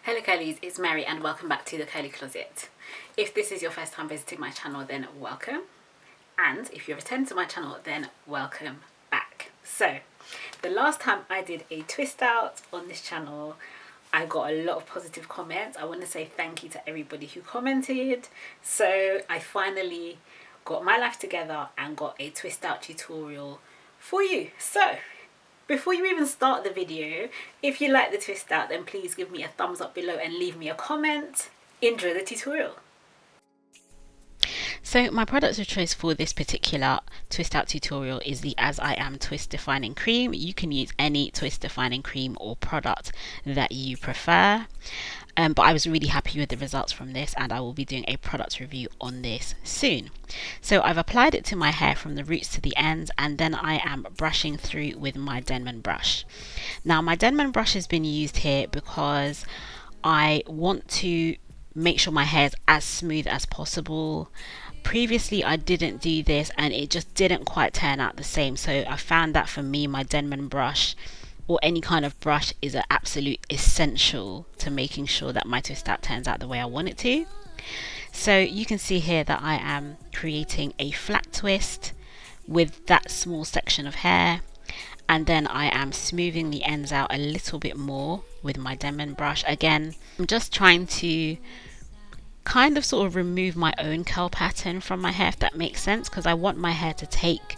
Hello curlies, it's Mary and welcome back to the Curly Closet. If this is your first time visiting my channel, then welcome. And if you've returned to my channel, then welcome back. So, the last time I did a twist out on this channel, I got a lot of positive comments. I want to say thank you to everybody who commented. So I finally got my life together and got a twist out tutorial for you. So, before you even start the video, if you like the twist out, then please give me a thumbs up below and leave me a comment. Enjoy the tutorial. So my product of choice for this particular twist out tutorial is the As I Am Twist Defining Cream. You can use any twist defining cream or product that you prefer. But I was really happy with the results from this, and I will be doing a product review on this soon. So I've applied it to my hair from the roots to the ends, and then I am brushing through with my Denman brush. Now my Denman brush has been used here because I want to make sure my hair is as smooth as possible. Previously I didn't do this and it just didn't quite turn out the same, so I found that for me my Denman brush or any kind of brush is an absolute essential to making sure that my twist out turns out the way I want it to. So you can see here that I am creating a flat twist with that small section of hair, and then I am smoothing the ends out a little bit more with my Denman brush. Again, I'm just trying to kind of sort of remove my own curl pattern from my hair, if that makes sense, because I want my hair to take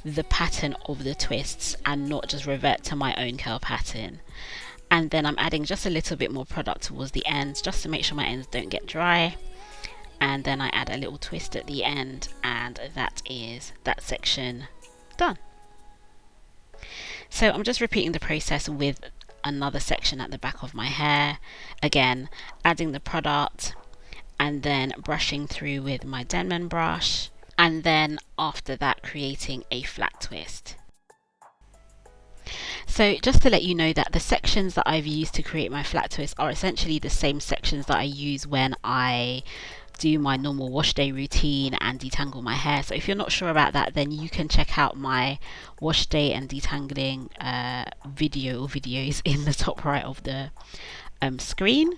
the pattern of the twists and not just revert to my own curl pattern. And then I'm adding just a little bit more product towards the ends just to make sure my ends don't get dry, and then I add a little twist at the end, and that is that section done. So I'm just repeating the process with another section at the back of my hair, again adding the product and then brushing through with my Denman brush, and then after that creating a flat twist. So just to let you know that the sections that I've used to create my flat twist are essentially the same sections that I use when I do my normal wash day routine and detangle my hair. So if you're not sure about that, then you can check out my wash day and detangling video or videos in the top right of the screen.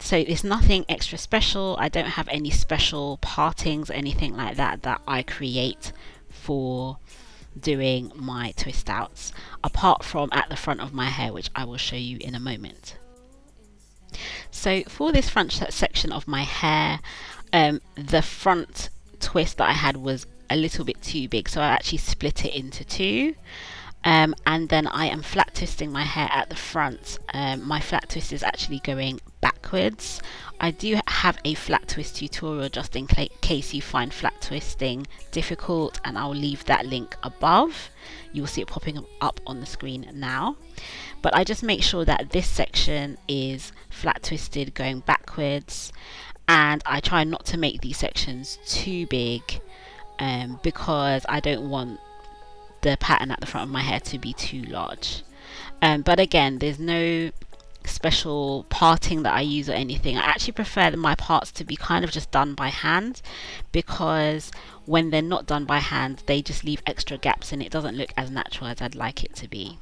So it's nothing extra special. I don't have any special partings or anything like that that I create for doing my twist outs, apart from at the front of my hair, which I will show you in a moment. So for this front section of my hair, the front twist that I had was a little bit too big, so I actually split it into two. And then I am flat twisting my hair at the front. My flat twist is actually going backwards. I do have a flat twist tutorial just in case you find flat twisting difficult, and I'll leave that link above. You will see it popping up on the screen now. But I just make sure that this section is flat twisted going backwards, and I try not to make these sections too big because I don't want the pattern at the front of my hair to be too large. But again, there's no special parting that I use or anything. I actually prefer my parts to be kind of just done by hand, because when they're not done by hand they just leave extra gaps and it doesn't look as natural as I'd like it to be.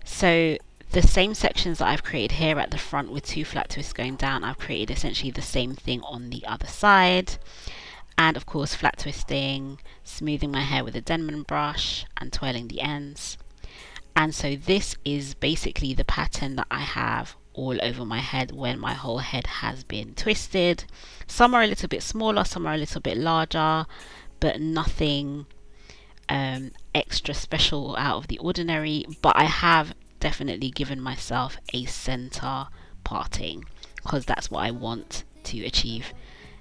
So the same sections that I've created here at the front with two flat twists going down, I've created essentially the same thing on the other side. And of course flat twisting, smoothing my hair with a Denman brush and twirling the ends. And so this is basically the pattern that I have all over my head when my whole head has been twisted. Some are a little bit smaller, some are a little bit larger, but nothing extra special or out of the ordinary. But I have definitely given myself a center parting because that's what I want to achieve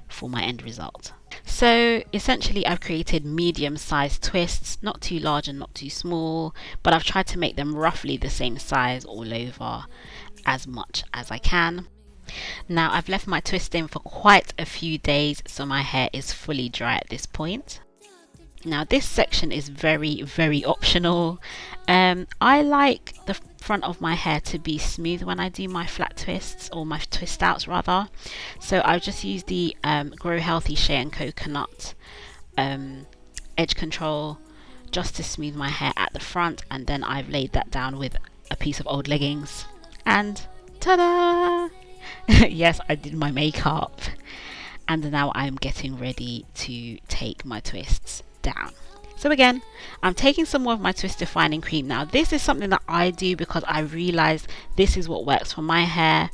for my end result. So essentially I've created medium-sized twists, not too large and not too small, but I've tried to make them roughly the same size all over as much as I can. Now I've left my twist in for quite a few days, so my hair is fully dry at this point. Now this section is very optional. I like the front of my hair to be smooth when I do my flat twists, or my twist outs rather. So I've just used the Grow Healthy Shea and Coconut edge control just to smooth my hair at the front, and then I've laid that down with a piece of old leggings and Ta-da! Yes, I did my makeup, and now I'm getting ready to take my twists down. So again, I'm taking some more of my twist defining cream. Now this is something that I do because I realized this is what works for my hair.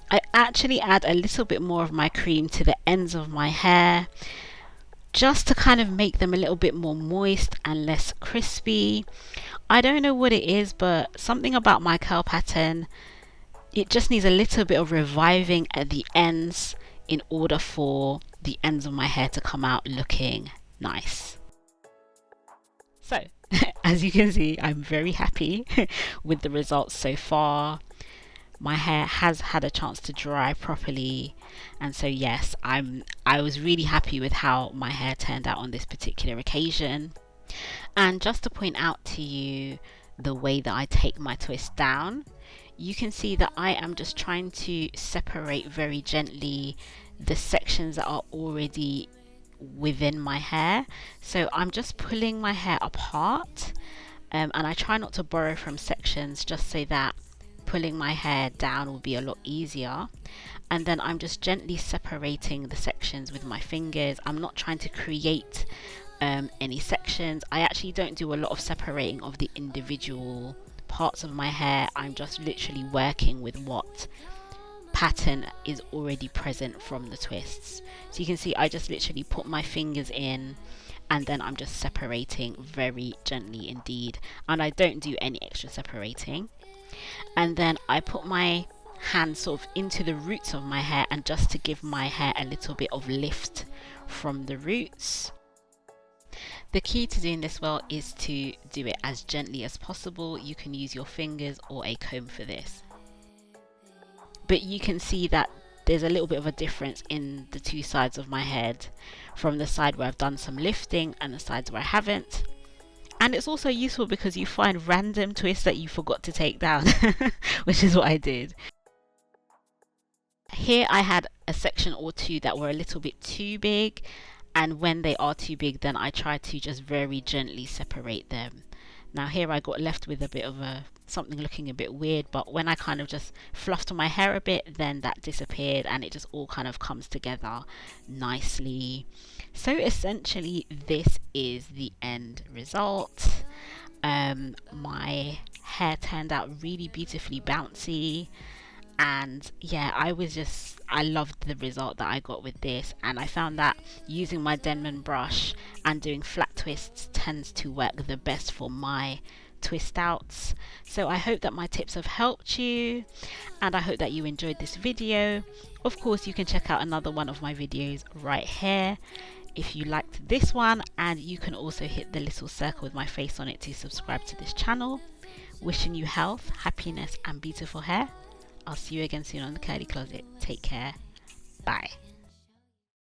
I actually add a little bit more of my cream to the ends of my hair just to kind of make them a little bit more moist and less crispy. I don't know what it is, but something about my curl pattern, it just needs a little bit of reviving at the ends in order for the ends of my hair to come out looking nice. So, as you can see, I'm very happy with the results so far. My hair has had a chance to dry properly, and so yes, I was really happy with how my hair turned out on this particular occasion. And just to point out to you the way that I take my twist down, you can see that I am just trying to separate very gently the sections that are already within my hair. So I'm just pulling my hair apart, and I try not to borrow from sections just so that pulling my hair down will be a lot easier. And then I'm just gently separating the sections with my fingers. I'm not trying to create any sections. I actually don't do a lot of separating of the individual parts of my hair. I'm just literally working with what pattern is already present from the twists. So you can see I just literally put my fingers in, and then I'm just separating very gently indeed, and I don't do any extra separating. And then I put my hand sort of into the roots of my hair, and just to give my hair a little bit of lift from the roots. The key to doing this well is to do it as gently as possible. You can use your fingers or a comb for this. But you can see that there's a little bit of a difference in the two sides of my head, from the side where I've done some lifting and the sides where I haven't. And it's also useful because you find random twists that you forgot to take down, which is what I did. Here I had a section or two that were a little bit too big, and when they are too big, then I try to just very gently separate them. Now here I got left with a bit of something looking a bit weird, but when I kind of just fluffed my hair a bit, then that disappeared and it just all kind of comes together nicely. So essentially this is the end result. My hair turned out really beautifully bouncy, and yeah, I loved the result that I got with this, and I found that using my Denman brush and doing flat twists tends to work the best for my twist outs. So I hope that my tips have helped you, and I hope that you enjoyed this video. Of course, you can check out another one of my videos right here if you liked this one, and you can also hit the little circle with my face on it to subscribe to this channel. Wishing you health, happiness and beautiful hair. I'll see you again soon on the Curly Closet. Take care. Bye.